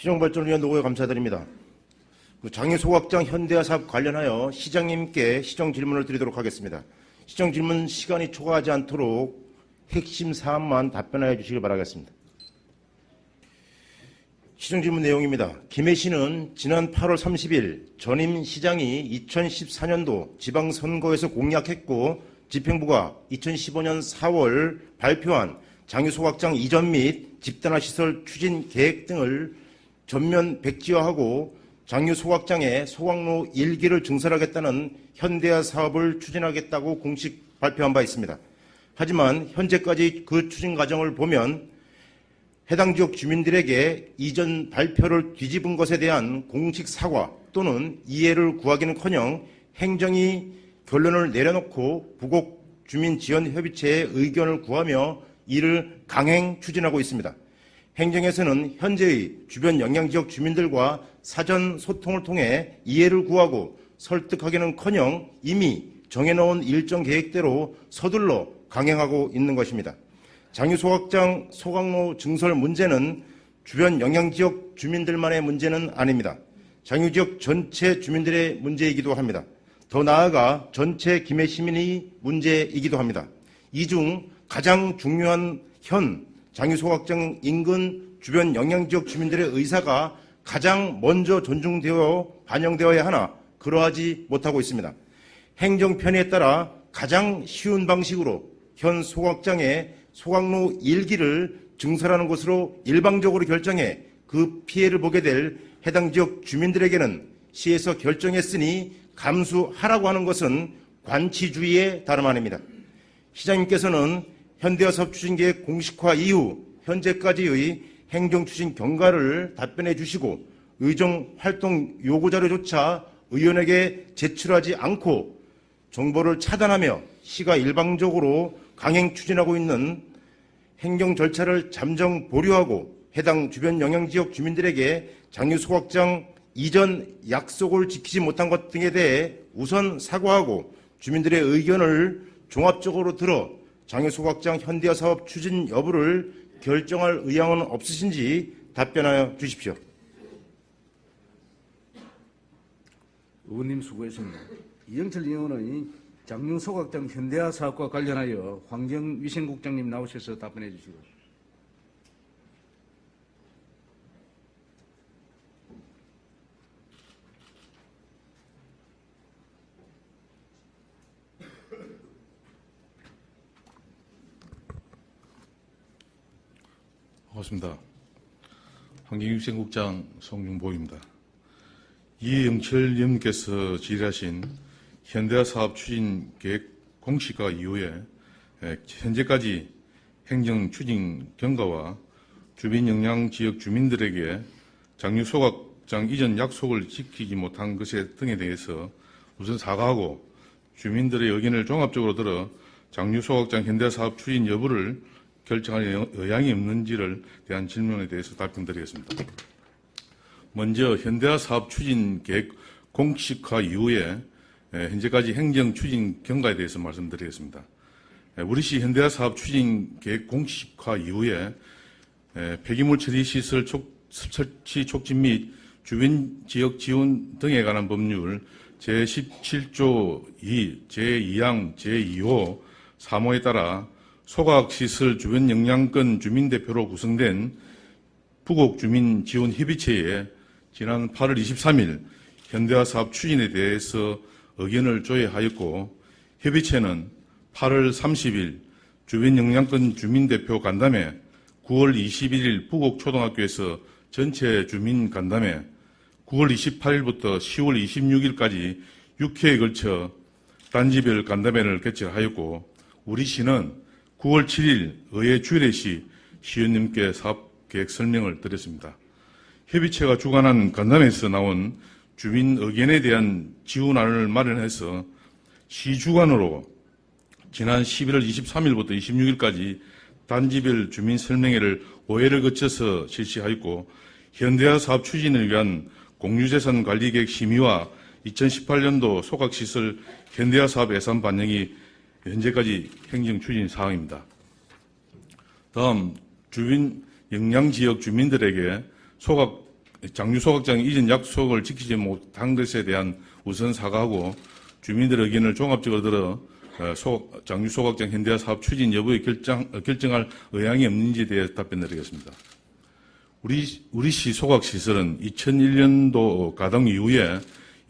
시정발전을 위한 노고에 감사드립니다. 장유소각장 현대화 사업 관련하여 시장님께 시정 질문을 드리도록 하겠습니다. 시정 질문 시간이 초과하지 않도록 핵심 사안만 답변하여 주시길 바라겠습니다. 시정 질문 내용입니다. 김해 시는 지난 8월 30일 전임 시장이 2014년도 지방선거에서 공약했고 집행부가 2015년 4월 발표한 장유소각장 이전 및 집단화 시설 추진 계획 등을 전면 백지화하고 장유소각장에 소각로 1기를 증설하겠다는 현대화 사업을 추진하겠다고 공식 발표한 바 있습니다. 하지만 현재까지 그 추진 과정을 보면 해당 지역 주민들에게 이전 발표를 뒤집은 것에 대한 공식 사과 또는 이해를 구하기는커녕 행정이 결론을 내려놓고 부곡 주민지원협의체의 의견을 구하며 이를 강행 추진하고 있습니다. 행정에서는 현재의 주변 영향지역 주민들과 사전 소통을 통해 이해를 구하고 설득하기는커녕 이미 정해놓은 일정 계획대로 서둘러 강행하고 있는 것입니다. 장유소각장 소각로 증설 문제는 주변 영향지역 주민들만의 문제는 아닙니다. 장유지역 전체 주민들의 문제이기도 합니다. 더 나아가 전체 김해 시민의 문제이기도 합니다. 이 중 가장 중요한 현 장유소각장 인근 주변 영향지역 주민들의 의사가 가장 먼저 존중되어 반영되어야 하나 그러하지 못하고 있습니다. 행정 편의에 따라 가장 쉬운 방식으로 현 소각장에 소각로 1기를 증설하는 것으로 일방적으로 결정해 그 피해를 보게 될 해당 지역 주민들에게는 시에서 결정했으니 감수하라고 하는 것은 관치주의에 다름 아닙니다. 시장님께서는 현대화 사업 추진계획 공식화 이후 현재까지의 행정추진 경과를 답변해 주시고 의정활동 요구자료조차 의원에게 제출하지 않고 정보를 차단하며 시가 일방적으로 강행 추진하고 있는 행정 절차를 잠정 보류하고 해당 주변 영향지역 주민들에게 장유소각장 이전 약속을 지키지 못한 것 등에 대해 우선 사과하고 주민들의 의견을 종합적으로 들어 장유소각장 현대화 사업 추진 여부를 결정할 의향은 없으신지 답변하여 주십시오. 의원님 수고했습니다. 이영철 의원의 장유소각장 현대화 사업과 관련하여 환경위생국장님 나오셔서 답변해 주시고. 반갑습니다. 환경위생국장 송중보입니다. 이영철 의원님께서 질의하신 현대화 사업 추진 계획 공식화 이후에 현재까지 행정 추진 경과와 주변 영향 지역 주민들에게 장유소각장 이전 약속을 지키지 못한 것 등에 대해서 우선 사과하고 주민들의 의견을 종합적으로 들어 장유소각장 현대화 사업 추진 여부를 결정할 의향이 없는지를 대한 질문에 대해서 답변드리겠습니다. 먼저 현대화 사업 추진 계획 공식화 이후에 현재까지 행정 추진 경과에 대해서 말씀드리겠습니다. 우리시 현대화 사업 추진 계획 공식화 이후에 폐기물 처리 시설 설치 촉진 및 주변 지역 지원 등에 관한 법률 제17조 2, 제2항, 제2호, 3호에 따라 소각시설 주변 영향권 주민대표로 구성된 부곡주민지원협의체에 지난 8월 23일 현대화 사업 추진에 대해서 의견을 조회하였고 협의체는 8월 30일 주변 영향권 주민대표 간담회, 9월 21일 부곡초등학교에서 전체 주민 간담회, 9월 28일부터 10월 26일까지 6회에 걸쳐 단지별 간담회를 개최하였고 우리 시는 9월 7일 의회 주일회 시 시의원님께 사업계획 설명을 드렸습니다. 협의체가 주관한 간담회에서 나온 주민 의견에 대한 지원안을 마련해서 시 주관으로 지난 11월 23일부터 26일까지 단지별 주민 설명회를 5회를 거쳐서 실시하였고 현대화 사업 추진을 위한 공유재산 관리계획 심의와 2018년도 소각시설 현대화 사업 예산 반영이 현재까지 행정 추진 사항입니다. 다음 주변 영향지역 주민들에게 소각 장유 소각장 이전 약속을 지키지 못한 것에 대한 우선 사과하고 주민들의 의견을 종합적으로 들어 장유 소각장 현대화 사업 추진 여부에 결정할 의향이 없는지에 대해 답변드리겠습니다. 우리 시 소각시설은 2001년도 가동 이후에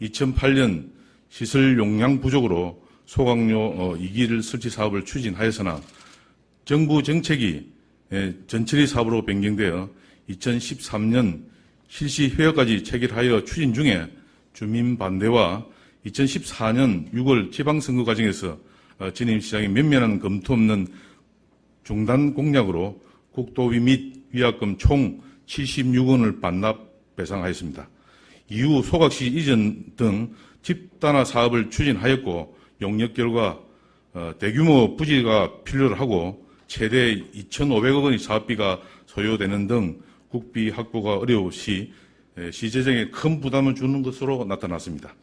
2008년 시설 용량 부족으로 소각료 2기를 설치 사업을 추진하였으나 정부 정책이 전처리 사업으로 변경되어 2013년 실시 회의까지 체결하여 추진 중에 주민 반대와 2014년 6월 지방선거 과정에서 전임 시장이 면면한 검토 없는 중단 공약으로 국도비 및 위약금 총 76원을 반납 배상하였습니다. 이후 소각시 이전 등 집단화 사업을 추진하였고 용역 결과 대규모 부지가 필요로 하고 최대 2,500억 원의 사업비가 소요되는 등 국비 확보가 어려워 시 재정에 큰 부담을 주는 것으로 나타났습니다.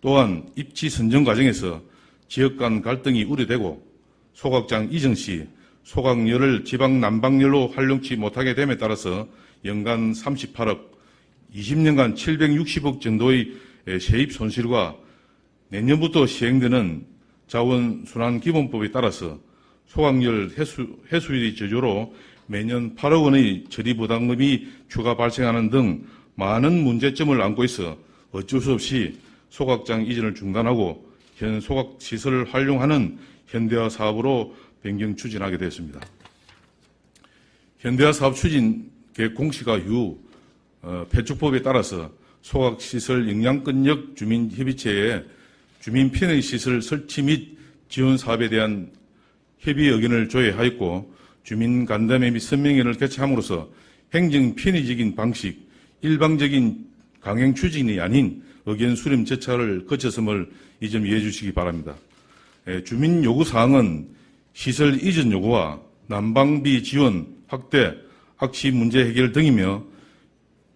또한 입지 선정 과정에서 지역 간 갈등이 우려되고 소각장 이전 시 소각열을 지방 난방열로 활용치 못하게 됨에 따라서 연간 38억, 20년간 760억 정도의 세입 손실과 내년부터 시행되는 자원순환기본법에 따라서 소각열 해수율이 저조로 매년 8억 원의 처리 부담금이 추가 발생하는 등 많은 문제점을 안고 있어 어쩔 수 없이 소각장 이전을 중단하고 현 소각시설을 활용하는 현대화 사업으로 변경 추진하게 되었습니다. 현대화 사업 추진 계획 공시가 이후 폐축법에 따라서 소각시설 영양권역 주민협의체에 주민 편의시설 설치 및 지원 사업에 대한 협의 의견을 조회하였고 주민 간담회 및 선명회를 개최함으로써 행정 편의적인 방식, 일방적인 강행 추진이 아닌 의견 수렴 절차를 거쳤음을 이 점 이해해 주시기 바랍니다. 주민 요구 사항은 시설 이전 요구와 난방비 지원 확대, 악취 문제 해결 등이며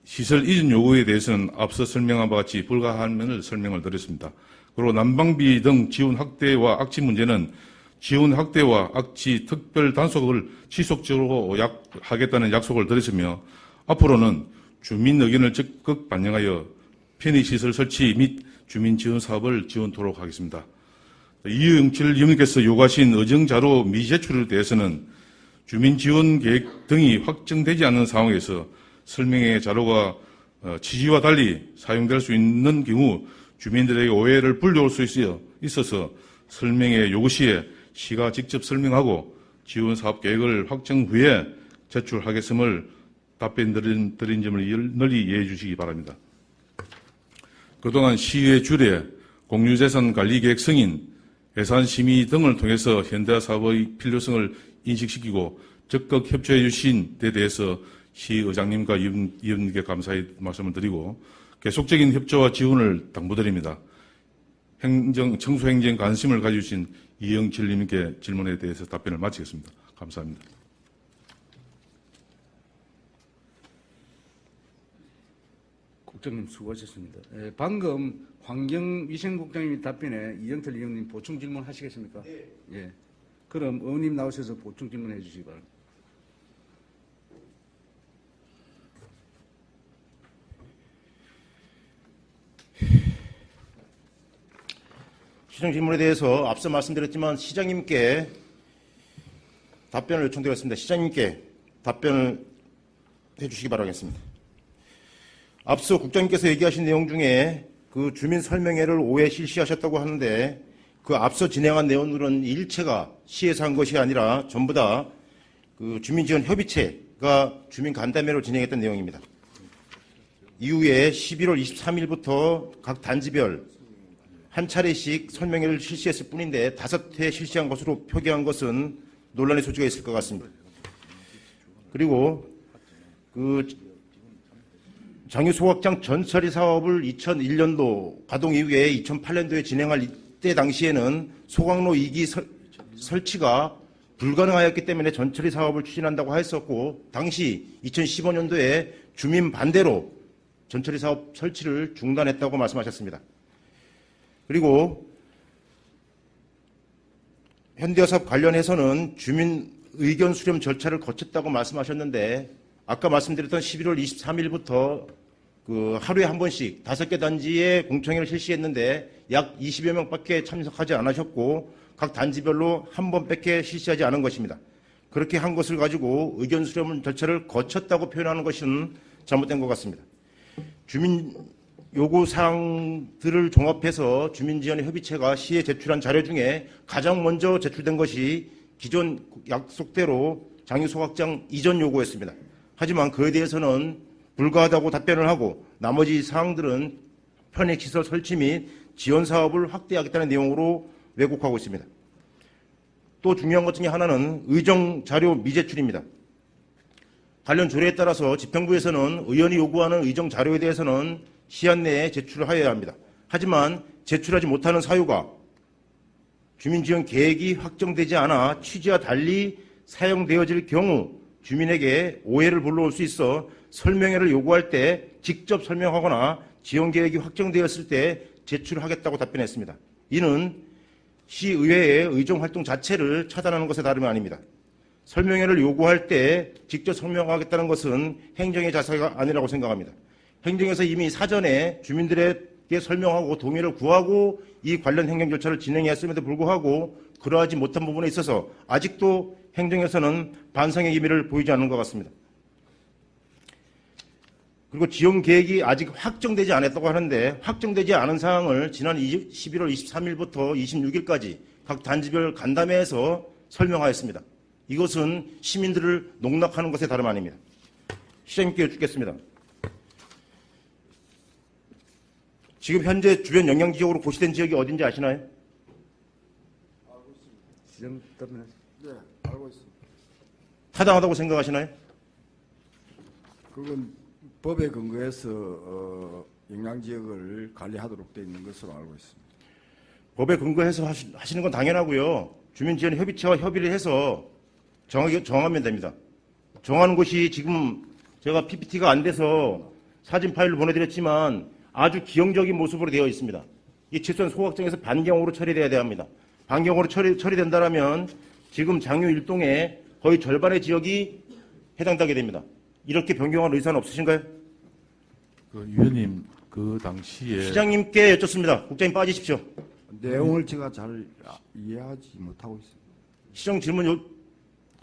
시설 이전 요구에 대해서는 앞서 설명한 바와 같이 불가한 면을 설명을 드렸습니다. 그리고 난방비 등 지원 확대와 악취 문제는 지원 확대와 악취 특별 단속을 지속적으로 하겠다는 약속을 드렸으며 앞으로는 주민 의견을 적극 반영하여 편의시설 설치 및 주민 지원 사업을 지원토록 하겠습니다. 이영철 의원님께서 요구하신 의정자료 미제출에 대해서는 주민 지원 계획 등이 확정되지 않은 상황에서 설명의 자료가 취지와 달리 사용될 수 있는 경우 주민들에게 오해를 불러올 수 있어서 설명의 요구 시에 시가 직접 설명하고 지원 사업 계획을 확정 후에 제출하겠음을 답변 드린 점을 널리 이해해 주시기 바랍니다. 그동안 시의 주례, 공유재산 관리계획 승인, 예산심의 등을 통해서 현대화 사업의 필요성을 인식시키고 적극 협조해 주신 데 대해서 시의장님과 위원님께 감사의 말씀을 드리고 계속적인 협조와 지원을 당부드립니다. 청소행정 관심을 가져주신 이영철 님께 질문에 대해서 답변을 마치겠습니다. 감사합니다. 국장님 수고하셨습니다. 방금 환경위생국장님이 답변에 이영철 의원님 보충 질문 하시겠습니까? 네. 예. 그럼 의원님 나오셔서 보충 질문해 주시기 바랍니다. 시정 질문에 대해서 앞서 말씀드렸지만 시장님께 답변을 요청드렸습니다. 시장님께 답변을 해주시기 바라겠습니다. 앞서 국장님께서 얘기하신 내용 중에 그 주민 설명회를 5회 실시하셨다고 하는데 그 앞서 진행한 내용들은 일체가 시에서 한 것이 아니라 전부 다 그 주민지원협의체가 주민 간담회로 진행했던 내용입니다. 이후에 11월 23일부터 각 단지별 한 차례씩 설명회를 실시했을 뿐인데 5회 실시한 것으로 표기한 것은 논란의 소지가 있을 것 같습니다. 그리고 그 장유 소각장 전처리 사업을 2001년도 가동 이후에 2008년도에 진행할 이때 당시에는 소각로 2기 설치가 불가능하였기 때문에 전처리 사업을 추진한다고 하였었고 당시 2015년도에 주민 반대로 전처리 사업 설치를 중단했다고 말씀하셨습니다. 그리고 현대화 사업 관련해서는 주민 의견 수렴 절차를 거쳤다고 말씀하셨는데 아까 말씀드렸던 11월 23일부터 하루에 한 번씩 5개 단지에 공청회를 실시했는데 약 20여 명밖에 참석하지 않으셨고 각 단지별로 한 번밖에 실시하지 않은 것입니다. 그렇게 한 것을 가지고 의견 수렴 절차를 거쳤다고 표현하는 것은 잘못된 것 같습니다. 주민 요구 사항들을 종합해서 주민지원협의체가 시에 제출한 자료 중에 가장 먼저 제출된 것이 기존 약속대로 장유 소각장 이전 요구였습니다. 하지만 그에 대해서는 불가하다고 답변을 하고 나머지 사항들은 편익시설 설치 및 지원 사업을 확대하겠다는 내용으로 왜곡하고 있습니다. 또 중요한 것 중에 하나는 의정 자료 미제출입니다. 관련 조례에 따라서 집행부에서는 의원이 요구하는 의정 자료에 대해서는 시한 내에 제출을 하여야 합니다. 하지만 제출하지 못하는 사유가 주민지원 계획이 확정되지 않아 취지와 달리 사용되어질 경우 주민에게 오해를 불러올 수 있어 설명회를 요구할 때 직접 설명하거나 지원 계획이 확정되었을 때 제출하겠다고 답변했습니다. 이는 시의회의 의정 활동 자체를 차단하는 것에 다름이 아닙니다. 설명회를 요구할 때 직접 설명하겠다는 것은 행정의 자세가 아니라고 생각합니다. 행정에서 이미 사전에 주민들에게 설명하고 동의를 구하고 이 관련 행정 절차를 진행했음에도 불구하고 그러하지 못한 부분에 있어서 아직도 행정에서는 반성의 기미를 보이지 않는 것 같습니다. 그리고 지원 계획이 아직 확정되지 않았다고 하는데 확정되지 않은 사항을 지난 11월 23일부터 26일까지 각 단지별 간담회에서 설명하였습니다. 이것은 시민들을 농락하는 것에 다름 아닙니다. 시장님께 여쭙겠습니다. 지금 현재 주변 영향지역으로 고시된 지역이 어딘지 아시나요? 시장 답변하세요. 네, 알고 있습니다. 타당하다고 생각하시나요? 그건 법에 근거해서 영향지역을 관리하도록 되어 있는 것으로 알고 있습니다. 법에 근거해서 하시는 건 당연하고요. 주민지원협의체와 협의를 해서 정하면 됩니다. 정하는 것이 지금 제가 PPT가 안 돼서 사진 파일을 보내드렸지만 아주 기형적인 모습으로 되어 있습니다. 이 최소한 소각장에서 반경으로 처리돼야 합니다. 반경으로 처리된다면 지금 장유 일동의 거의 절반의 지역이 해당되게 됩니다. 이렇게 변경할 의사는 없으신가요? 위원님 그 당시에 시장님께 여쭙습니다. 국장님 빠지십시오. 내용을 제가 잘 이해하지 못하고 있습니다. 시정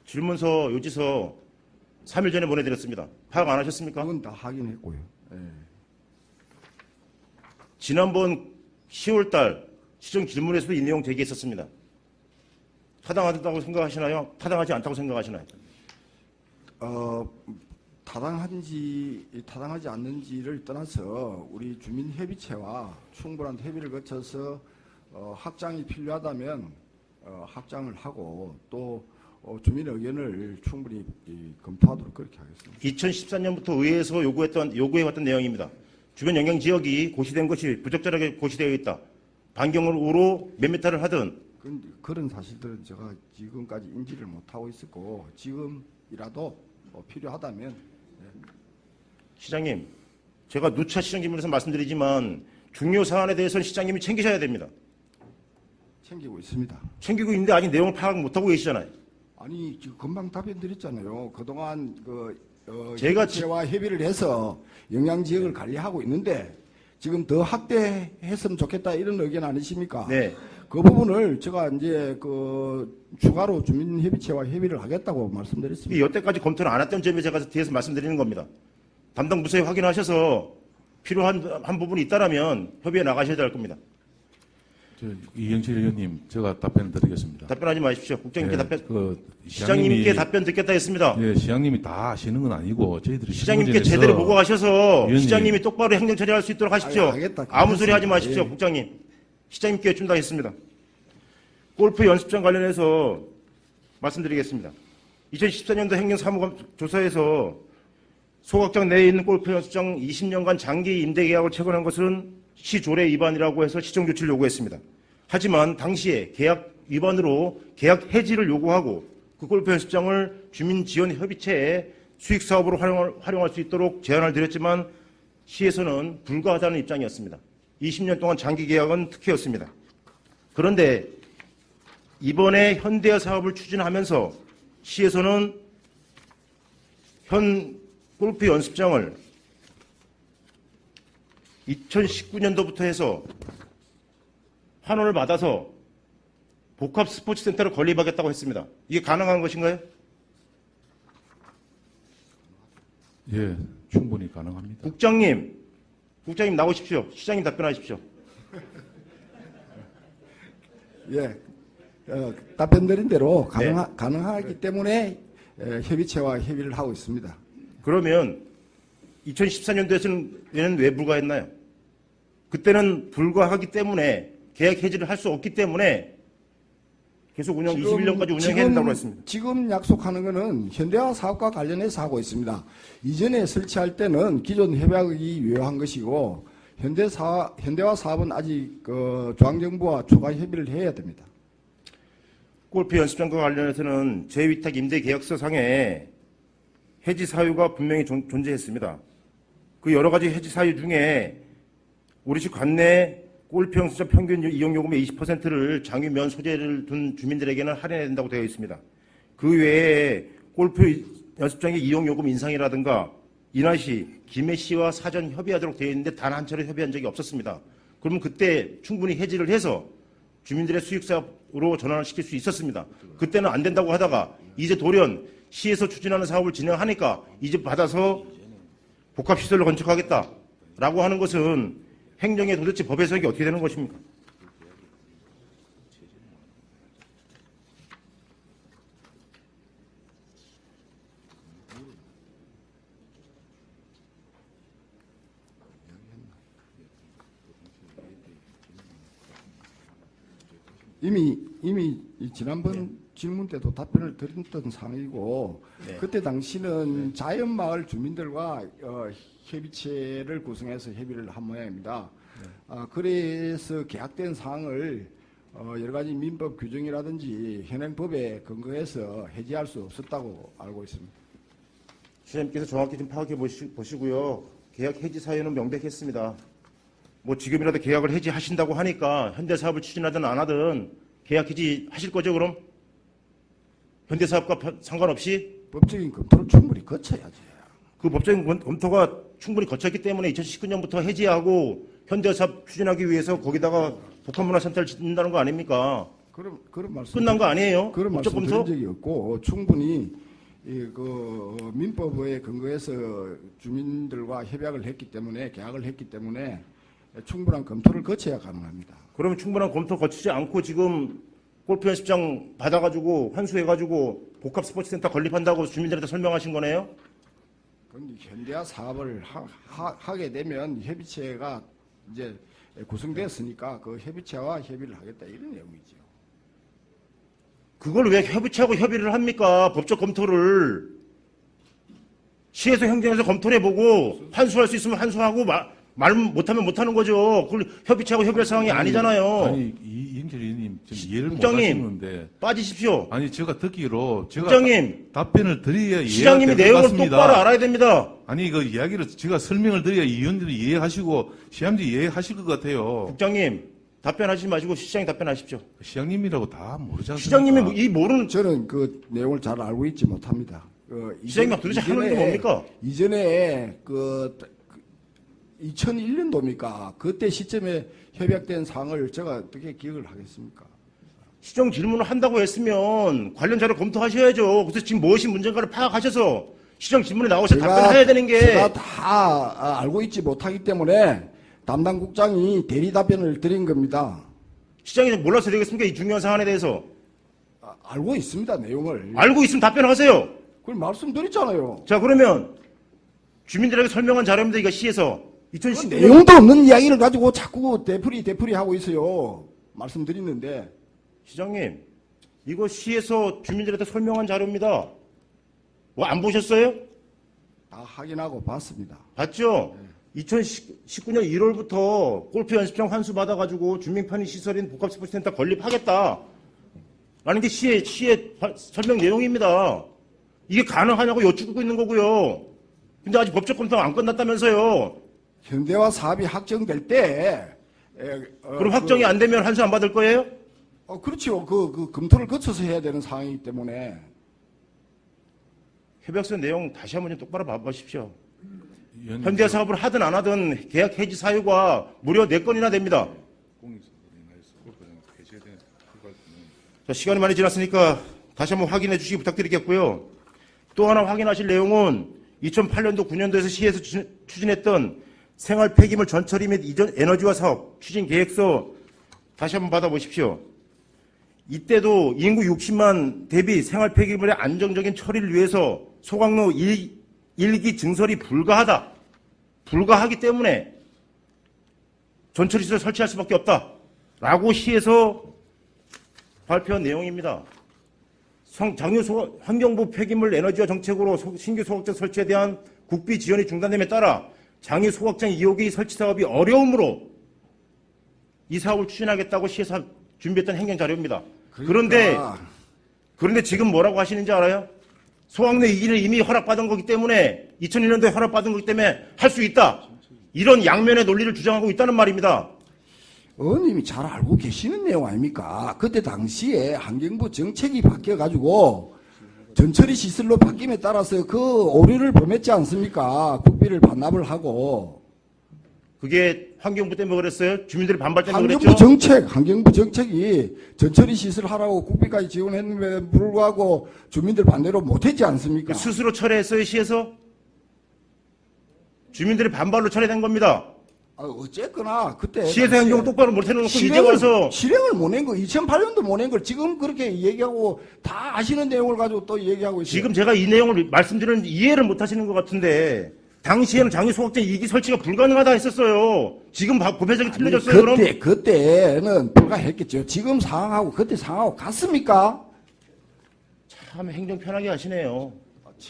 질문서 요지서 3일 전에 보내드렸습니다. 파악 안 하셨습니까? 그건 다 확인했고요. 예. 지난번 10월 달 시정 질문에서도 이 내용 제기했었습니다. 타당하다고 생각하시나요? 타당하지 않다고 생각하시나요? 타당하지 않는지를 떠나서 우리 주민협의체와 충분한 협의를 거쳐서 확장이 필요하다면 확장을 하고 또 주민의 의견을 충분히 검토하도록 그렇게 하겠습니다. 2014년부터 의회에서 요구해왔던 내용입니다. 주변 영향 지역이 고시된 것이 부적절하게 고시되어 있다. 반경으로 몇 미터를 하든 그런 사실들은 제가 지금까지 인지를 못하고 있었고 지금이라도 필요하다면 시장님, 제가 누차 시정 질문에서 말씀드리지만 중요 사안에 대해서는 시장님이 챙기셔야 됩니다. 챙기고 있습니다. 챙기고 있는데 아직 내용을 파악 못하고 계시잖아요. 아니 지금 금방 답변 드렸잖아요. 그동안 제가 협의체와 협의를 해서 영향지역을 관리하고 있는데 지금 더 확대했으면 좋겠다 이런 의견 아니십니까? 네. 그 부분을 제가 이제 추가로 주민협의체와 협의를 하겠다고 말씀드렸습니다. 여태까지 검토를 안 했던 점에 제가 뒤에서 말씀드리는 겁니다. 담당 부서에 확인하셔서 필요한 한 부분이 있다라면 협의에 나가셔야 될 겁니다. 이영철 의원님 제가 답변 드리겠습니다. 답변하지 마십시오. 국장님께 네, 답변. 시장님께 답변 듣겠다 했습니다. 네, 시장님이 다 아시는 건 아니고 저희들이 시장님께 제대로 보고 가셔서 위원님. 시장님이 똑바로 행정 처리할 수 있도록 하십시오. 알겠다. 아무 소리 하지 마십시오, 예. 국장님. 시장님께 여쭙다 했습니다. 골프 연습장 관련해서 말씀드리겠습니다. 2014년도 행정사무조사에서 소각장 내에 있는 골프 연습장 20년간 장기 임대 계약을 체결한 것은 시조례 위반이라고 해서 시정 조치를 요구했습니다. 하지만 당시에 계약 위반으로 계약 해지를 요구하고 그 골프 연습장을 주민지원협의체의 수익사업으로 활용할 수 있도록 제안을 드렸지만 시에서는 불가하다는 입장이었습니다. 20년 동안 장기 계약은 특혜였습니다. 그런데 이번에 현대화 사업을 추진하면서 시에서는 현 골프 연습장을 2019년도부터 해서 환원을 받아서 복합 스포츠센터를 건립하겠다고 했습니다. 이게 가능한 것인가요? 예, 충분히 가능합니다. 국장님 나오십시오. 시장님 답변하십시오. 예, 답변 드린 대로 네. 가능하기 때문에 협의체와 협의를 하고 있습니다. 그러면 2014년도에는 왜 불가했나요? 그때는 불가하기 때문에 계약 해지를 할 수 없기 때문에 계속 21년까지 운영해야 된다고 했습니다. 지금 약속하는 것은 현대화 사업과 관련해서 하고 있습니다. 이전에 설치할 때는 기존 협약이 유효한 것이고 현대화 사업은 아직 중앙정부와 추가 협의를 해야 됩니다. 골프 연습장과 관련해서는 재위탁 임대 계약서상에 해지 사유가 분명히 존재했습니다. 그 여러 가지 해지 사유 중에 우리 집 관내 골프 연습장 평균 이용 요금의 20%를 장유면 소재를 둔 주민들에게는 할인해야 된다고 되어 있습니다. 그 외에 골프 연습장의 이용 요금 인상이라든가 인하시, 김해시와 사전 협의하도록 되어 있는데 단 한 차례 협의한 적이 없었습니다. 그러면 그때 충분히 해지를 해서 주민들의 수익사업으로 전환을 시킬 수 있었습니다. 그때는 안 된다고 하다가 이제 돌연 시에서 추진하는 사업을 진행하니까 이제 받아서 복합시설로 건축하겠다라고 하는 것은 행정의 도대체 법 해석이 어떻게 되는 것입니까? 이미 지난번 질문 때도 답변을 드렸던 사항이고 네. 그때 당시는 자연마을 주민들과 협의체를 구성해서 협의를 한 모양입니다. 그래서 계약된 사항을 여러 가지 민법 규정이라든지 현행법에 근거해서 해지할 수 없었다고 알고 있습니다. 시장님께서 정확히 좀 파악해 보시고요. 계약 해지 사유는 명백했습니다. 뭐 지금이라도 계약을 해지하신다고 하니까 현대사업을 추진하든 안 하든 계약 해지 하실 거죠, 그럼? 현대사업과 상관없이? 법적인 검토를 충분히 거쳐야지. 그 법적인 검토가 충분히 거쳤기 때문에 2019년부터 해지하고 현대사업 추진하기 위해서 거기다가 복합문화센터를 짓는다는 거 아닙니까? 그런 말씀 끝난 거 아니에요? 그런 법적 말씀 검토? 드린 적이 없고 충분히 민법에 근거해서 주민들과 협약을 했기 때문에 계약을 했기 때문에 충분한 검토를 거쳐야 가능합니다. 그러면 충분한 검토 거치지 않고 지금 골프 연습장 받아가지고 환수해가지고 복합 스포츠센터 건립한다고 주민들한테 설명하신 거네요? 그런데 현대화 사업을 하게 되면 협의체가 이제 구성됐으니까 그 협의체와 협의를 하겠다 이런 내용이죠. 그걸 왜 협의체하고 협의를 합니까? 법적 검토를. 시에서 행정에서 검토를 해보고 환수할 수 있으면 환수하고 말 못하면 못하는 거죠. 그걸 협의체하고 협의할 상황이 아니잖아요. 아니 이인철 의원님 좀 이해를 못 국장님, 하시는데 빠지십시오. 아니 제가 듣기로 제가 국장님, 답변을 드려야 이해가 시장님이 될 것 내용을 같습니다. 똑바로 알아야 됩니다. 아니 그 이야기를 제가 설명을 드려야 의원들이 이해하시고 시장님도 이해하실 것 같아요. 국장님, 답변하시지 마시고 시장님 답변하십시오. 시장님이라고 다 모르지 않습니까? 시장님이 이 모르는 저는 그 내용을 잘 알고 있지 못합니다. 시장님 도대체 하는 게 뭡니까? 이전에 2001년도입니까? 그때 시점에 협약된 사항을 제가 어떻게 기억을 하겠습니까? 시정 질문을 한다고 했으면 관련 자료 검토하셔야죠. 그래서 지금 무엇이 문제인가를 파악하셔서 시정 질문에 나오셔서 답변해야 되는 게. 제가 다 알고 있지 못하기 때문에 담당 국장이 대리 답변을 드린 겁니다. 시장이 몰라서 되겠습니까? 이 중요한 사안에 대해서. 알고 있습니다, 내용을. 알고 있으면 답변하세요. 그걸 말씀드렸잖아요. 자, 그러면 주민들에게 설명한 자료입니다. 이거 시에서. 2010년 내용도 없는 이야기를 가지고 자꾸 되풀이 하고 있어요. 말씀드리는데. 시장님, 이거 시에서 주민들한테 설명한 자료입니다. 뭐 안 보셨어요? 다 확인하고 봤습니다. 봤죠? 2019년 1월부터 골프 연습장 환수 받아가지고 주민 편의 시설인 복합 스포츠센터 건립하겠다. 라는 게 시의 설명 내용입니다. 이게 가능하냐고 여쭙고 있는 거고요. 근데 아직 법적 검토가 안 끝났다면서요. 현대화 사업이 확정될 때 그럼 확정이 안 되면 환수 안 받을 거예요? 그렇죠. 그 검토를 거쳐서 해야 되는 상황이기 때문에. 협약서 내용 다시 한번 좀 똑바로 봐보십시오. 위원님, 현대 사업을 하든 안 하든 계약 해지 사유가 무려 4건이나 됩니다. 자, 시간이 많이 지났으니까 다시 한번 확인해 주시기 부탁드리겠고요. 또 하나 확인하실 내용은 2008년도 9년도에서 시에서 추진했던 생활 폐기물 전처리 및 이전 에너지화 사업 추진 계획서 다시 한번 받아보십시오. 이때도 인구 60만 대비 생활 폐기물의 안정적인 처리를 위해서 소각로 1기 증설이 불가하기 때문에 전처리시설 설치할 수밖에 없다라고 시에서 발표한 내용입니다. 장유 환경부 폐기물 에너지화 정책으로 신규 소각장 설치에 대한 국비 지원이 중단됨에 따라 장유 소각장 2호기 설치 사업이 어려움으로 이 사업을 추진하겠다고 시에서 준비했던 행정 자료입니다. 그런데 지금 뭐라고 하시는지 알아요? 소각로 2기는 이미 허락받은 거기 때문에 2001년도에 허락받은 거기 때문에 할 수 있다. 이런 양면의 논리를 주장하고 있다는 말입니다. 의원님이 잘 알고 계시는 내용 아닙니까? 그때 당시에 환경부 정책이 바뀌어가지고 전처리 시설로 바뀜에 따라서 그 오류를 범했지 않습니까? 국비를 반납을 하고. 그게 환경부 때문에 그랬어요? 주민들의 반발 때문에 환경부 그랬죠? 환경부 정책이 전처리 시설 하라고 국비까지 지원했는데 불구하고 주민들 반대로 못했지 않습니까? 스스로 철회했어요, 시에서? 주민들의 반발로 철회된 겁니다. 어쨌거나 그때 시에서 행정을 똑바로 못 해놓고 이제 와서 실행을 못 낸 거 2008년도 못 낸 걸 지금 그렇게 얘기하고 다 아시는 내용을 가지고 또 얘기하고 있어요. 지금 제가 이 내용을 말씀드리는 이해를 못 하시는 것 같은데 당시에는 장유 소각장 2기 설치가 불가능하다 했었어요. 지금 법 해석이 틀려졌어요. 그럼 그때는 불가했겠죠. 지금 상황하고 그때 상황하고 같습니까? 참 행정 편하게 하시네요.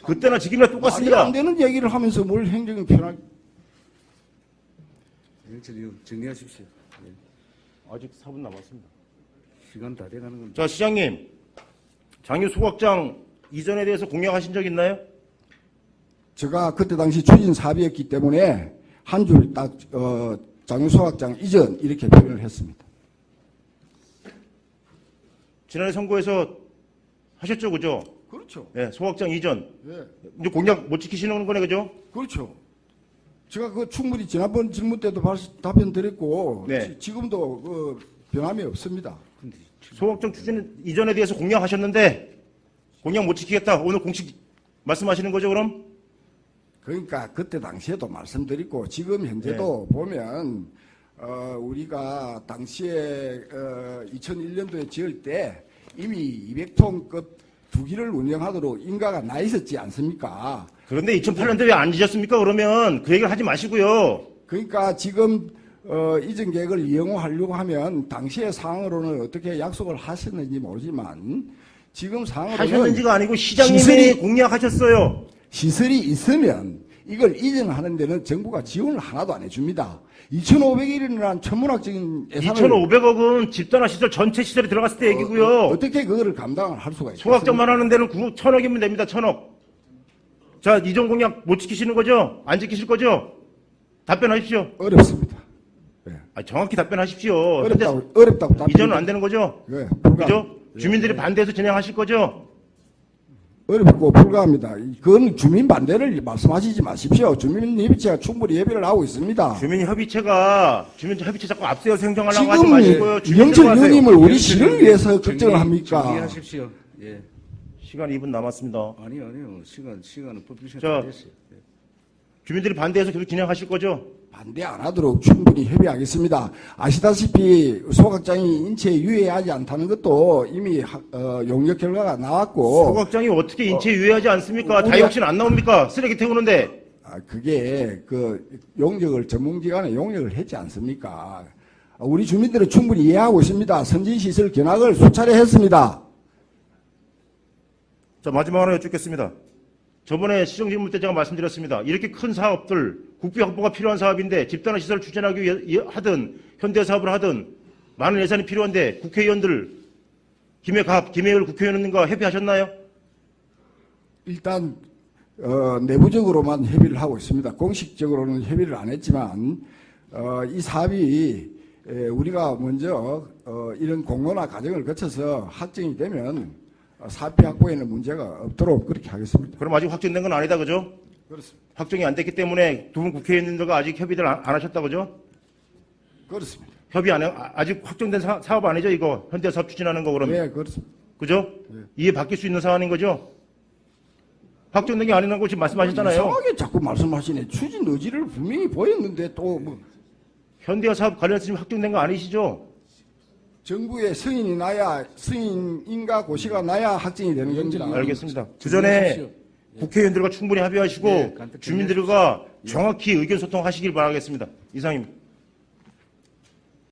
그때나 지금이나 말이 똑같습니다. 안 되는 얘기를 하면서 뭘 행정이 편하게. 정리하십시오. 예. 아직 4분 남았습니다. 시간 다 돼가는 겁니다. 자, 시장님, 장유 소각장 이전에 대해서 공약하신 적 있나요? 제가 그때 당시 추진 사업이었기 때문에 한 줄 딱 장유소각장 이전 이렇게 표현을 했습니다. 지난해 선거에서 하셨죠, 그죠? 그렇죠. 예, 소각장 이전. 예, 이제 공약 못 지키시는 거네, 그죠? 그렇죠. 제가 그 충분히 지난번 질문 때도 답변 드렸고 네. 지금도 그 변함이 없습니다. 소각장 추진 이전에 대해서 공약하셨는데 공약 못 지키겠다. 오늘 공식 말씀하시는 거죠, 그럼? 그러니까 그때 당시에도 말씀드리고 지금 현재도 보면 우리가 당시에 2001년도에 지을 때 이미 200톤급 2기를 운영하도록 인가가 나 있었지 않습니까? 그런데 2008년도에 왜 안 지셨습니까? 그러면 그 얘기를 하지 마시고요. 그러니까 지금 이전 계획을 이용하려고 하면 당시의 상황으로는 어떻게 약속을 하셨는지 모르지만 지금 상황으로는 하셨는지가 아니고 시장님이 공약하셨어요. 시설이 있으면 이걸 이전하는 데는 정부가 지원을 하나도 안 해줍니다. 2,500일이라는 천문학적인 예산을 2,500억은 집단화 시설 전체 시설이 들어갔을 때 얘기고요. 어떻게 그거를 감당을 할 수가 있겠습니까? 소각장만 하는 데는 1,000억이면 됩니다. 1,000억. 자, 이전 공약 못 지키시는 거죠? 안 지키실 거죠? 답변하십시오. 어렵습니다. 예. 정확히 답변하십시오. 어렵다고 답변. 이전은 안 되는 거죠? 예, 그죠? 주민들이 반대해서 진행하실 거죠? 어렵고 불가합니다. 그건 주민 반대를 말씀하시지 마십시오. 주민 협의체가 충분히 예배를 하고 있습니다. 주민협의체 자꾸 앞세워서 행정하려고 하지 지금 마시고요. 이영철 의원님을 우리 시를 정리- 위해서 정리- 걱정을 합니까? 정리하십시오. 예. 시간 2분 남았습니다. 아니요. 시간은 법규 시간 자, 다 됐어요. 예. 주민들이 반대해서 계속 진행하실 거죠? 반대 안 하도록 충분히 협의하겠습니다. 아시다시피 소각장이 인체에 유해하지 않다는 것도 이미 용역 결과가 나왔고 소각장이 어떻게 인체에 유해하지 않습니까? 우리가- 다이옥신 안 나옵니까? 쓰레기 태우는데. 그게 그 용역을 전문기관에 용역을 했지 않습니까? 우리 주민들은 충분히 이해하고 있습니다. 선진시설 견학을 수차례 했습니다. 자, 마지막 하나 여쭙겠습니다. 저번에 시정질문 때 제가 말씀드렸습니다. 이렇게 큰 사업들, 국비 확보가 필요한 사업인데 집단화 시설을 추진하기 위해 하든 현대 사업을 하든 많은 예산이 필요한데 국회의원들 김해갑, 국회의원님과 협의하셨나요? 일단 내부적으로만 협의를 하고 있습니다. 공식적으로는 협의를 안 했지만 이 사업이 우리가 먼저 이런 공론화 과정을 거쳐서 확정이 되면 사업비 확보에는 문제가 없도록 그렇게 하겠습니다. 그럼 아직 확정된 건 아니다, 그죠? 그렇습니다. 확정이 안 됐기 때문에 두 분 국회의원들과 아직 협의를 안 하셨다고 그죠? 그렇습니다. 협의 안 해, 아직 확정된 사업 아니죠, 이거? 현대사업 추진하는 거 그러면. 네, 그렇습니다. 그죠? 이해 바뀔 수 있는 사안인 거죠? 확정된 게 아니라는 거 지금 말씀하셨잖아요. 이상하게 자꾸 말씀하시네. 추진 의지를 분명히 보였는데 또 뭐 현대화 사업 관련해서 지금 확정된 거 아니시죠? 정부의 승인이 나야 승인인가 고시가 나야 확정이 되는 겁니다. 알겠습니다. 그 전에 국회의원들과 충분히 합의하시고 네, 간단히 주민들과 정확히 의견 소통하시길 바라겠습니다. 이상입니다.